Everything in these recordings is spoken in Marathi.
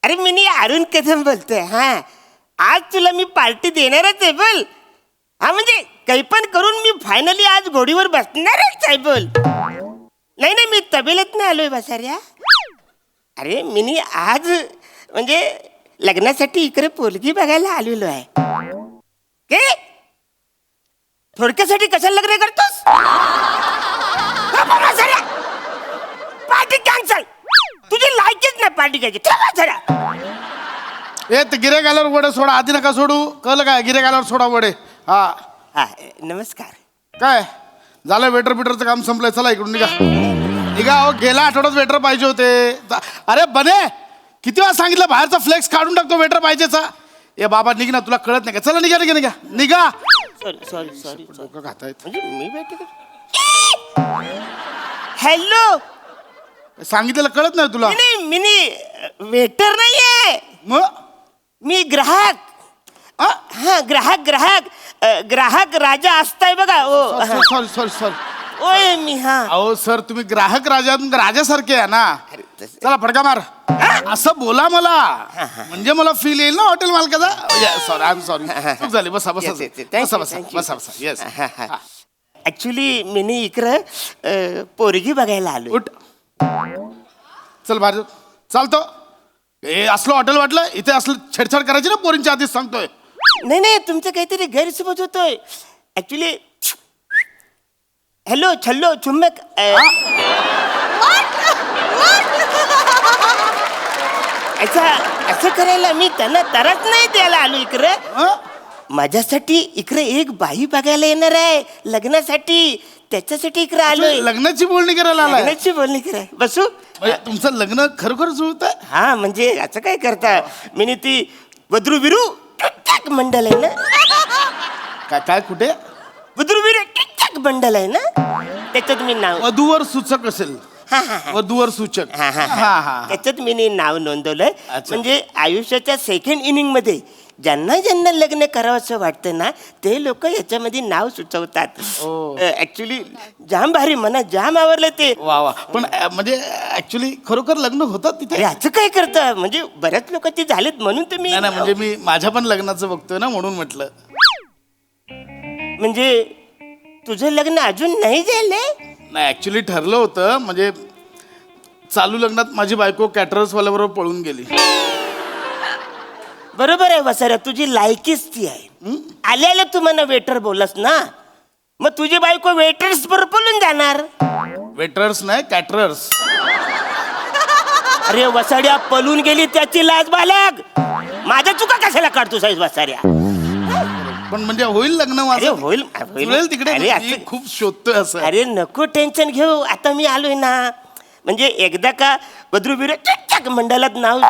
अरे मी अरुण कदम बोलतोय. हा, आज तुला मी पार्टी देणारच आहे बोल. हा म्हणजे काही पण करून मी फायनली आज घोडीवर बसणारच आहे बोल. नाही नाही, मी तबेलेत नाही आलोय बसाऱ्या. अरे मी आज म्हणजे लग्नासाठी इकडे पोलगी बघायला आलेलो आहे. काय थोडक्यासाठी कशाला लग्न करतोस? Party cancel. तुझी लायकीच नाही पार्टी घ्यायची. ए ते गिरे गाल्यावर वडे सोडा, आधी नका सोडू. कळलं काय? गिरे गाल्यावर सोडा वडे. हा हा, नमस्कार. काय झालं? वेटर बिटरचं काम संपलंय. चला इकडून निघा निघा. अहो गेल्या आठवड्यात वेटर पाहिजे होते. अरे बने, किती वेळा सांगितलं बाहेरचा फ्लेक्स काढून टाकतो वेटर पाहिजेचा. ए बाबा निघ ना, तुला कळत नाही का? चला निघा निघा निघा निघा. सॉरी डोकं खातायत. म्हणजे मी भेट. हॅलो, सांगितलेलं कळत नाही तुला? नाही मिनी वेटर नाहीये, मग मी ग्राहक. हा ग्राहक ग्राहक ग्राहक राजा असताय बघा. ओ सॉरी सॉरी सॉरी. ओय मी. हा अहो सर, तुम्ही ग्राहक राजासारखे आहे ना. चला फडका मार. असं बोला मला, म्हणजे मला फील येईल ना हॉटेल मालकाचा. Sorry, I am sorry. खूप झाली. बसा बसा बसा बसा बसा बसा. येस. ऍक्च्युली मी इकडं पोरगी बघायला आलो. उठ, चल बाहेर चालतो. हे असलं हॉटेल वाटलं? इथे असलं छेडछाड करायची ना पोरींच्या आधीच सांगतोय. नाही नाही, तुमचं काहीतरी गैरसमज होतोय. ऍक्च्युली हॅलो छल्लो चुम्बक. असं करायला मी त्यांना तरच नाही द्यायला आलो इकडं. माझ्यासाठी इकडे एक बाई बघायला येणार आहे लग्नासाठी. त्याच्यासाठी इकडे आलोय. लग्नाची बोलणी करायला आलाय? लग्नाची बोलणी कराय. बसू. तुमचं लग्न खरोखर जुळत आहे? हा म्हणजे असं काय करता, मी ती वद्रू बिरू मंडल आहे ना. काय काय कुठे? वद्रू बिरू मंडल आहे ना, त्याच्यात मी नाव. वधूवर सूचक असेल. हा हा वधूवर सूचक. हा हा हा, त्याच्यात मी नाव नोंदवलंय. म्हणजे आयुष्याच्या सेकंड इनिंग मध्ये ज्यांना ज्यांना लग्न करावंसं वाटतं ना, ते लोक याच्यामध्ये नाव सुचवतात. ऍक्च्युली जाम भारी, मना जाम आवडलं ते. वा वा. पण म्हणजे ऍक्च्युली खरोखर लग्न होतात तिथे? असं काय करतं? म्हणजे बऱ्याच लोकांची झालेत म्हणून तर मी. नाही म्हणजे मी माझ्या पण लग्नाचं बघतोय ना, म्हणून म्हटलं. म्हणजे तुझं लग्न अजून नाही झालंय? नाही ऍक्च्युली ठरलं होतं. म्हणजे चालू लग्नात माझी बायको कॅटरर्स वाल्याबरोबर पळून गेली. बरोबर आहे वसाऱ्या, तुझी लायकीच ती आहे. आल्याला तू मला वेटर बोलस ना, मग तुझी बायको वेटर्स बरोबर बोलून जाणार. वेटर्स नाही, कॅटरर्स. अरे वसाड्या, पळून गेली त्याची लाज बालक. माझ्या चुका कशाला काढतो साईज वसाऱ्या? पण म्हणजे होईल लग्न माझं? होईल होईल तिकडे. मी खूप शोधतोय असं. अरे नको टेन्शन घेऊ, आता मी आलोय ना. म्हणजे एकदा का वद्रू बिरू मंडळात नाव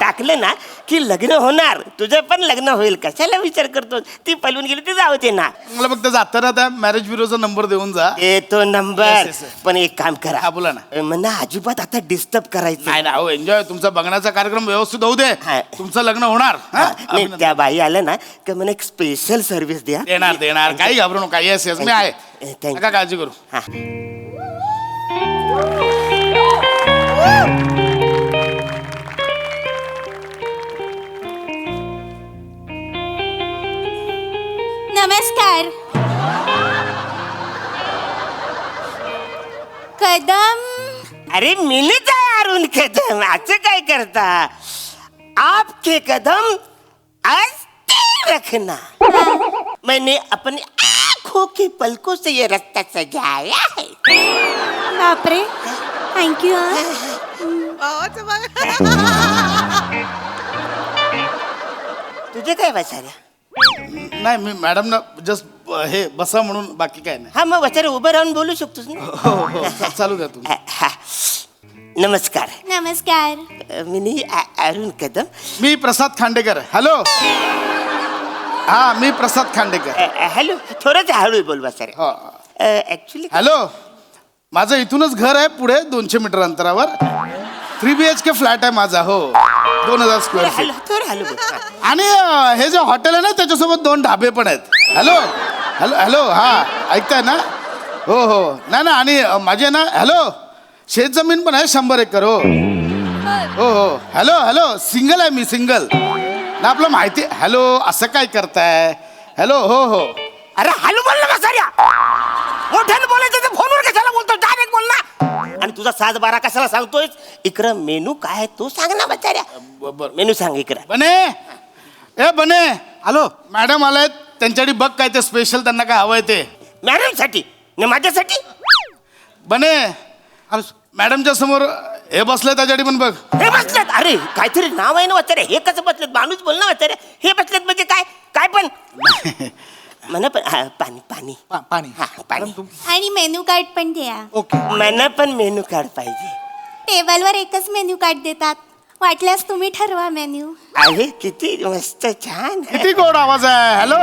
टाकलं ना की लग्न होणार. तुझं पण लग्न होईल. कशाला विचार करतो? ती पळून गेली ती जाऊ दे ना. मला फक्त जाताना त्या मॅरेज ब्युरोचा नंबर देऊन जा. तो नंबर. पण एक काम करा. हा बोला ना. मला अजिबात आता डिस्टर्ब करायचं नाही ना. हो एन्जॉय. तुमचा बघण्याचा कार्यक्रम व्यवस्थित होऊ दे. तुमचं लग्न होणार. त्या बाई आल्या ना की मला एक स्पेशल सर्व्हिस द्या. देणार देणार, काही घाबरू नका. येस येस, मी आहे. नका काळजी करू. नमस्कार. कदम. अरे मिलत आहे अरुण कदम. असं काय करता? आपके कदम आस्ते रखना. मैंने अपनी आंखों की पलकों से ये रास्ता सजाया है. बापरे, थँक्यू. तुझे काय बसाऱ्या? नाही मी मॅडम ना जस्ट हे बसा म्हणून, बाकी काय नाही. हा मग वचारे उभं राहून बोलू शकतोस ना. हो चालू द्या तुम्ही. नमस्कार. नमस्कार. मी अरुण कदम. मी प्रसाद खांडेकर. हॅलो. हा मी प्रसाद खांडेकर. हॅलो. थोडंच हळू बोल बसारे. Actually hello. माझं इथूनच घर आहे पुढे 200 मीटर अंतरावर. 3 BHK फ्लॅट आहे माझा. हो, 2000 स्क्वेअर फीट. आणि हे जे हॉटेल आहे ना त्याच्यासोबत 2 ढाबे पण आहेत. Hello hello hello. हा ऐकताय ना? हो हो. नाही ना. आणि माझे ना हॅलो शेत जमीन पण आहे 100 एकर. हो हो हो हॅलो हॅलो सिंगल आहे मी सिंगल ना आपलं माहिती हॅलो असं काय करताय हॅलो हो हो अरे हॅलो बोल ना बसाऱ्या मोठ्यानं बोलायचं तर फोनवर कशाला बोलतो डायरेक्ट बोल ना आणि तुझा 7-12 कशाला सांगतोय इकडं मेनू काय आहे तू सांग ना बसाऱ्या मेनू सांग इकडं बने ए बने हॅलो मॅडम आलायत त्यांच्यासाठी बघ काय ते स्पेशल त्यांना काय हवंय ते मॅडम साठी न माझ्यासाठी बने मॅडमच्या समोर हे बसलंय त्याच्यासाठी पण बघ हे बसलेत अरे काहीतरी नाव आहे ना वाचारे हे कसं बसलेत माणूस बोल ना वाचारे हे बसलेत म्हणजे काय काय पण म्हणा पण हा, पाणी पाणी पाणी हा पाणी आणि मेन्यू कार्ड पण द्या. ओके मला पण मेनू कार्ड पाहिजे टेबलवर एकच मेन्यू कार्ड देतात. वाटल्यास तुम्ही ठरवा मेन्यू. अरे किती मस्त छान किती गोड आवाज आहे हॅलो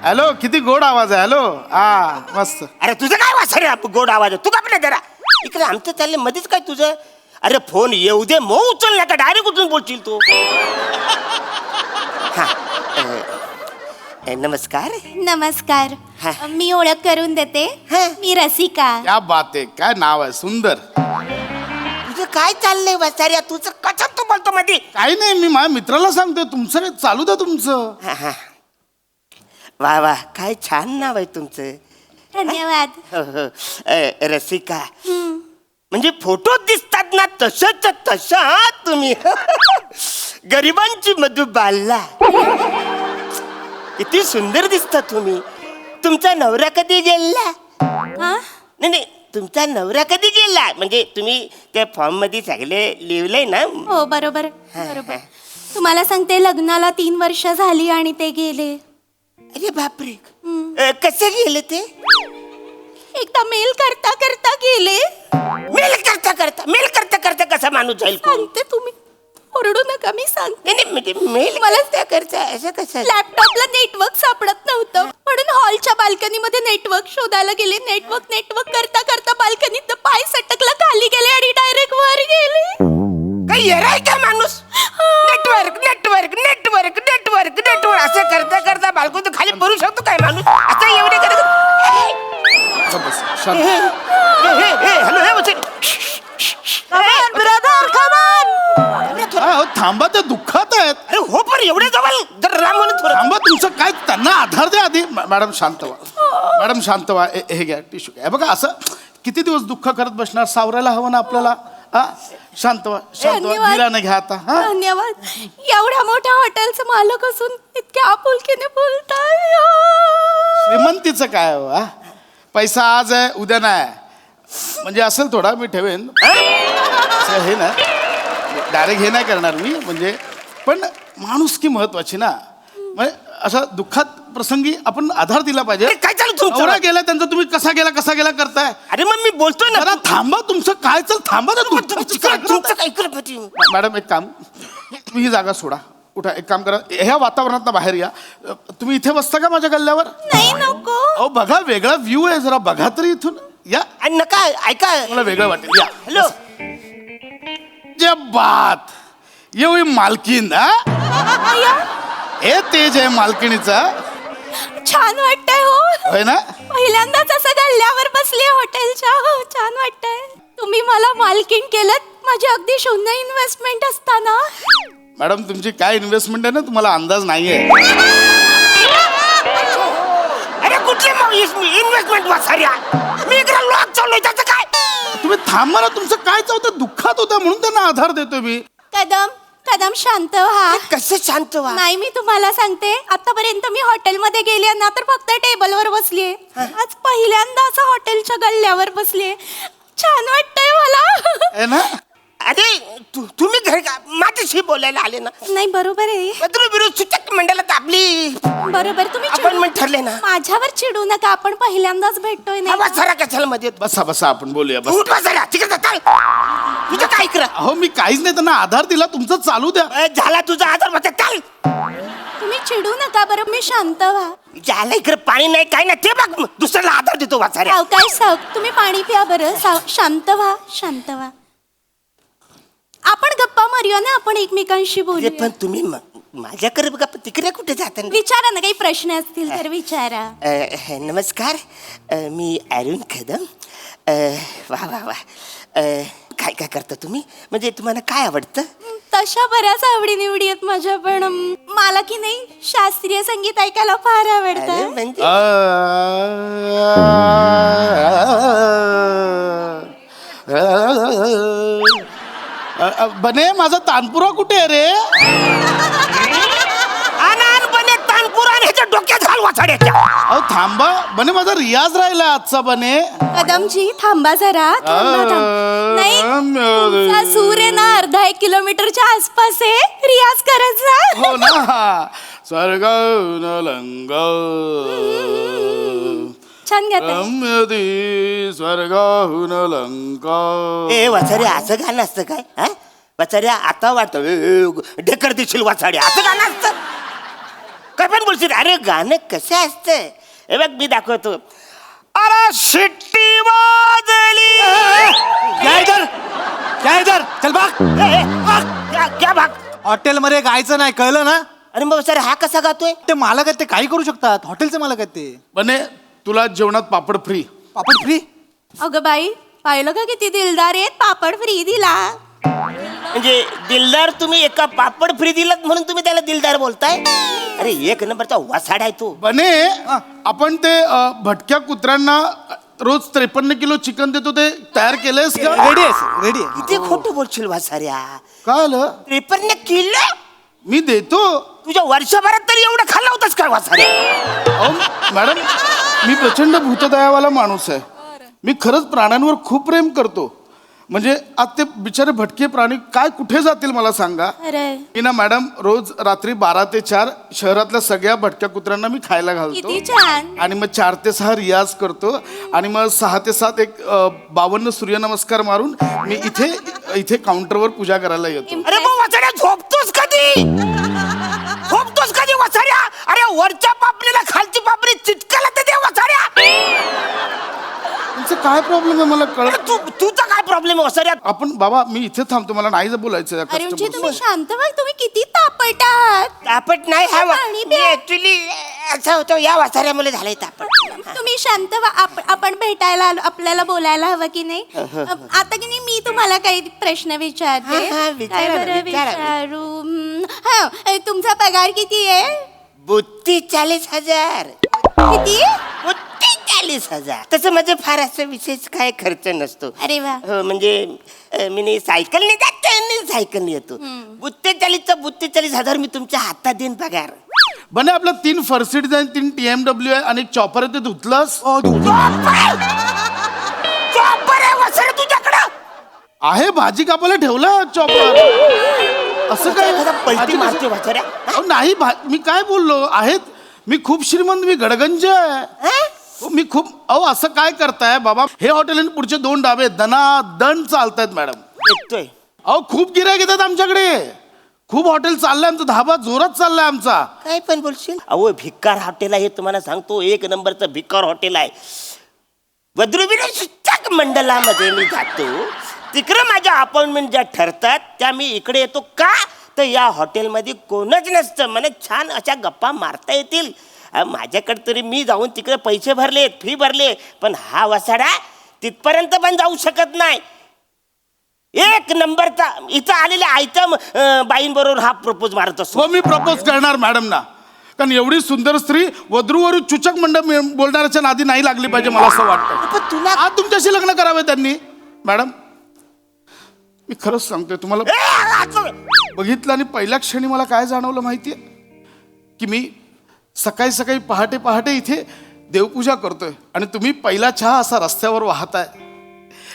हॅलो किती गोड आवाज आहे हॅलो हा मस्त अरे तुझं काय वाचारे गोड आवाज आहे तू का आपल्या जरा इकडे आमचं चाललंय मध्येच काय तुझं अरे फोन येऊ दे मग उचल ना का डायरेक्ट उचलून बोलशील तू हा नमस्कार नमस्कार. हा. मी ओळख करून देते. हा. मी रसिका. क्या बात आहे काय नाव आहे सुंदर तुझं काय चाललंय वाचाऱ्या तुझं कशात तू बोलतो मध्ये काही नाही मी माझ्या मित्राला सांगतोय तुमचं काय चालू द्या तुमचं हा हा वा वा काय छान नाव आहे तुमचं धन्यवाद. हो, हो. रसिका म्हणजे फोटो दिसतात ना तसंच तसं तुम्ही गरिबांची मधुबाला किती सुंदर दिसता तुम्ही तुमचा नवरा कधी गेला हा? नाही नाही तुमचा नवरा कधी गेला म्हणजे तुम्ही त्या फॉर्म मध्ये सगळे लिहिलंय ना हो बरोबर बरोबर. तुम्हाला सांगते लग्नाला 3 वर्ष झाली आणि ते गेले. अरे बापरे कसे गेले ते एकदा मेल करता करता गेले. मेल करता करता कसा माणूस जाईल कोण? सांगते तुम्ही ओरडू नका मी सांगते. नाही नाही म्हणजे मेल मला त्या करता असं कसं लॅपटॉपला नेटवर्क सापडत नव्हतं म्हणून हॉलच्या बाल्कनीमध्ये नेटवर्क शोधायला गेले. नेटवर्क करता करता बाल्कनीत पाय सटकला खाली गेले आणि डायरेक्ट वर गेले. काही येराय का माणूस नेटवर्क असं करता करता बालको खाली पडू शकतो काय माणूस आता एवढे बस, शांत. हो, थांबा ते दुःखात आहेत अरे हो पण एवढे जवळ जर राम म्हणून थोडं थांबा तुमचं काय त्यांना आधार द्या आधी मॅडम शांत व्हा मॅडम शांत व्हा हे घ्या टिश्यू घ्या बघा असं किती दिवस दुःख करत बसणार सावरायला हवं ना आपल्याला हा शांत व्हा धन्यवाद. धीराने घ्या आता हा धन्यवाद. एवढ्या मोठ्या हॉटेलचं मालक असून इतक्या आपुलकीने बोलताय. श्रीमंतीचं काय हो हा? पैसा आज आहे उद्या नाही म्हणजे असेल थोडा मी ठेवेन असं हे ना डायरेक्ट हे नाही करणार मी म्हणजे पण माणुसकी महत्वाची ना म्हणजे अशा दुःखात प्रसंगी आपण आधार दिला पाहिजे. अरे काय चालू तुमचं नवरा गेला त्यांचा तुम्ही कसा गेला करताय अरे मग मी बोलतोय ना जरा थांबा तुमचं काय चल थांबा ना तुमचं काय करताय? तुमचं काय करत मॅडम एक काम तुम्ही ही जागा सोडा उठा एक काम करा ह्या वातावरणात बाहेर या तुम्ही इथे बसता का माझ्या गल्ल्यावर नाही नको. अहो बघा वेगळा व्ह्यू आहे जरा बघा तरी इथून या आणि नका ऐका मला वेगळं वाटेल या हॅलो जे बात ये हुई मालकीन हा हे तेज आहे मालकिणीचा छान वाटतंय हो. होय ना पहिल्यांदाच असं गल्ल्यावर बसले हॉटेलच्या. हो छान वाटतंय. तुम्ही मला मालकीण केलं माझी अगदी शून्य इन्व्हेस्टमेंट असताना. मॅडम तुमची काय इन्व्हेस्टमेंट आहे ना तुम्हाला अंदाज नाहीये अरे कुठली इन्व्हेस्टमेंट वाचाऱ्या मी इकडे लॉक चाललोय त्याचं काय तुम्ही थांबा ना तुमचं काय चालतं दुःखात होतं म्हणून त्यांना आधार देतोय मी कदम शांत व्हा. कसं शांत व्हा नाही मी तुम्हाला सांगते आतापर्यंत मी हॉटेलमध्ये गेले ना तर फक्त टेबलवर बसलीये. आज पहिल्यांदा असं हॉटेलच्या गल्ल्यावर बसलीये. छान वाटतंय मला. आहे ना अरे तुम्ही घरी माझ्याशी बोलायला आले ना नाही बरोबर आहे. पत्र विरोध सूचक मंडळात आपली बरोबर तुम्ही अपॉइंटमेंट ठरले ना माझ्यावर चिडू नका. आपण पहिल्यांदाच भेटतोय नाही का? वाचारा कशाला मध्ये बसा बसा आपण बोलूया बस उठ वाचारा तिकडे चाल तुझं काय करा अहो मी काहीच नाही त्यांना आधार दिला तुमचं चालू द्या झाला तुझा आधार वाचा चाल तुम्ही चिडू नका बरं. मी शांत व्हा. झालं इकडे पाणी नाही काय नाही ते बघ दुसऱ्याला आधार देतो वाचाऱ्या सावकाश तुम्ही पाणी प्या बरं. शांत व्हा. आपण गप्पा मारूया ना आपण एकमेकांशी अरे बोलूया. पण तुम्ही माझ्याकडे बघा पण तिकडे कुठे जाता विचारा ना काही प्रश्न असतील तर विचारा. नमस्कार मी अरुण कदम वा वा वा काय काय करता तुम्ही? म्हणजे तुम्हाला काय आवडतं? तशा बऱ्याच आवडी निवडी आहेत माझ्या, पण मला की नाही शास्त्रीय संगीत ऐकायला फार अरे, आवडतं. म्हणजे बने माझा तानपुरा कुठे आहे रे? अनानपणे तानपुरा आणि ह्याच्या डोक्यात घाल वाचाड्याच्या. अहो थांबा बने, माझा रियाज राहिला आजचा बने. कदमजी थांबा जरा, थांबा, थांबा. नाही, तुमचा सूर आहे ना 1.5 किलोमीटरच्या आसपास आहे, रियाज करत जा. हो ना. स्वर्ग लंग छान गाताय. रम्यदी स्वर्गाहून लंका. ए वाचाड्या, असं गाणं असतं काय? हा वाचाड्या, आता वाटतं ढेकर देशील वाचाड्या, असं गाणं असतं काय? पण बोलशील अरे गाणं कसं असतं? हे बघ मी दाखवतो. अरे शिट्टी वाजली. काय इधर चल भाग. क्या भाग? हॉटेल मध्ये गायचं नाही, कळलं ना? अरे मग सर हा कसा गातोय? ते मालक आहेत, ते काही करू शकतात. हॉटेलचे मालक आहेत ते. बने तुला जेवणात पापड फ्री. पापड फ्री? अगं बाई, पाहिलं का किती दिलदार आहेत, पापड फ्री दिला. म्हणजे दिलदार तुम्ही एका पापड फ्री दिलात म्हणून तुम्ही त्याला दिलदार बोलताय? अरे एक नंबरचा वासाड आहे तू. बने आपण ते भटक्या कुत्र्यांना रोज 53 किलो चिकन देतो, ते तयार केलंयस का? रेडी आहे, रेडी आहे. किती खोटं बोलशील वासाऱ्या? काय आलं? 53 किलो? मी देतो. तुझ्या वर्षभरात तरी एवढं खाल्लं होतंस का वासाऱ्या? अहो मॅडम, मी प्रचंड भूतदयावाला माणूस आहे. मी खरंच प्राण्यांवर खूप प्रेम करतो. म्हणजे आज ते बिचारे भटके प्राणी काय कुठे जातील मला सांगा. अरे मी ना मॅडम रोज रात्री 12 ते 4 शहरातल्या सगळ्या भटक्या कुत्र्यांना मी खायला घालतो. किती छान. आणि मग 4 ते 6 रियाज करतो आणि मग 6 ते 7 एक 52 सूर्यनमस्कार मारून मी इथे काउंटरवर पूजा करायला येतो. अरे मग वासाऱ्या झोपतोस कधी? झोपतोस कधी वासाऱ्या? अरे वरच्या पापणीला खालची पापणी चिटकायला तर दे वासाऱ्या. तुमचं काय प्रॉब्लेम आहे मला अरे कळत. तुझा काय प्रॉब्लेम आहे वासाऱ्या? आपण बाबा मी इथे थांबतो, मला नाही बोलायचं या अरे customer तुम्ही सोबत. शांत व्हा, तुम्ही किती तापट आहात. तापट नाही हा पाणी प्या. ऍक्च्युली असं होतं, या वासाऱ्या मला झालंय तापट. तुम्ही शांत व्हा, आपण भेटायला आलो, आपल्याला बोलायला हवं की नाही? आता की नाही मी तुम्हाला काही प्रश्न विचारते. हा, विचारा काय ना, बरं विचारा. विचारू? हा, तुमचा पगार किती आहे? 42,000. किती? 42,000. तसं माझं फार असं विशेष काय खर्च नसतो. अरे वा. हो, म्हणजे मी सायकलने जातो आणि सायकलने येतो. 42,000 मी तुमच्या हातात देईन पगार. बने आपलं 3 फर्सिडीज आहे, 3 TMW आहे आणि एक चॉपर आहे, ते धुतलंस? चॉपर आहे वासरे तुझ्याकडं? आहे, भाजी कापायला ठेवलं चॉपर. असं काय? एखादा पलटी भाजी मारते कसं- वासऱ्या. अहो, नाही मी काय बोललो आहेत. मी खूप श्रीमंत, मी गडगंज आहे. हो, मी खूप. अहो असं काय करताय बाबा? हे हॉटेल आणि पुढचे 2 डाबे दनादन चालतायत मॅडम. येतोय. अहो खूप गिऱ्हाईक येतात आमच्याकडे. खूप हॉटेल चाललंय आमचं, धाबा जोरात चाललाय आमचा. काय पण बोलशील? अहो भिक्कार हॉटेल आहे, तुम्हाला सांगतो 1 नंबरचं भिक्कार हॉटेल आहे. वद्रुविरे शिक्षक मंडळामध्ये मी जातो, तिकडे माझ्या अपॉइंटमेंट ज्या ठरतात त्या मी इकडे येतो. का तर या हॉटेलमध्ये कोणच नसतं, मला छान अशा गप्पा मारता येतील. माझ्याकडे तरी मी जाऊन तिकडे पैसे भरले, फी भरले, पण हा वसाडा तिथपर्यंत पण जाऊ शकत नाही. 1 नंबरचा इथं आलेल्या आयटम बाईंबरोबर हा प्रपोज मारत असतो. हो, मी प्रपोज करणार मॅडमना. कारण एवढी सुंदर स्त्री वधूवर चुचक मंडळ बोलणाऱ्याच्या नादी नाही लागली पाहिजे, मला असं वाटतं. पण तुला आज तुमच्याशी लग्न करावे त्यांनी. मॅडम मी खरंच सांगतोय तुम्हाला, बघितलं आणि पहिल्या क्षणी मला काय जाणवलं माहितीये? की मी सकाळी सकाळी पहाटे पहाटे इथे देवपूजा करतोय आणि तुम्ही पहिला चहा असा रस्त्यावर वाहताय.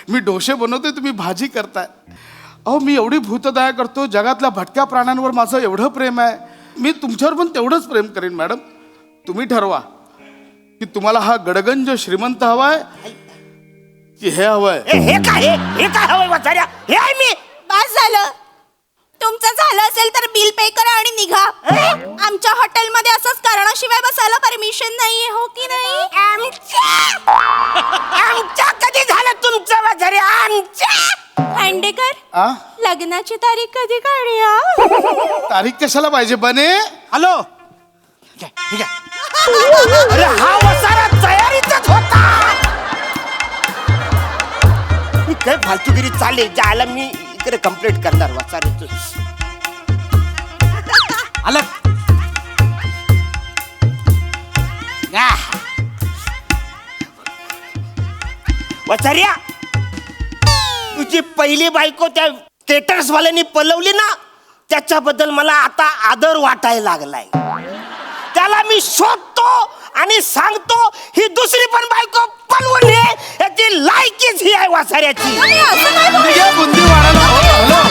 मी डोसे बनवतोय, तुम्ही भाजी करताय. अहो मी एवढी भूतदया करतो, जगातल्या भटक्या प्राण्यांवर माझं एवढं प्रेम आहे. मी तुमच्यावर पण तेवढंच प्रेम करेन मॅडम. तुम्ही ठरवा की तुम्हाला हा गडगंज श्रीमंत हवाय की हे हवंय. हे काय हवंय वाचाऱ्या? हे आहे मी. बस झालं. तुमचं झालं असेल तर बिल पे करा आणि निघा. आमच्या हॉटेलमध्ये असंच कारणाशिवाय बसायला परमिशन नाहीये, हो की नाही? आमच्या कधी झालं तुमचं वाचाऱ्या? आमच्या खांडेकर, आ लग्नाची तारीख कधी काढूया? तारीख कशाला पाहिजे बने? हॅलो, ठीक आहे. अरे हा वसारा तयारीतच होता. काय फालतूगिरी चालेल ज्याला मी इकडे कंप्लीट करणार वाचारे आलं वाचार्या तुझी पहिली बायको त्या स्टेटस वाल्यांनी पलवली ना त्याच्याबद्दल मला आता आदर वाटायला लागलाय त्याला मी शोधतो आणि सांगतो ही दुसरी पण बायको पलवून याची लायकीच ही आहे वासाऱ्याची असं काय बुंदी वाढायला. हो, हॅलो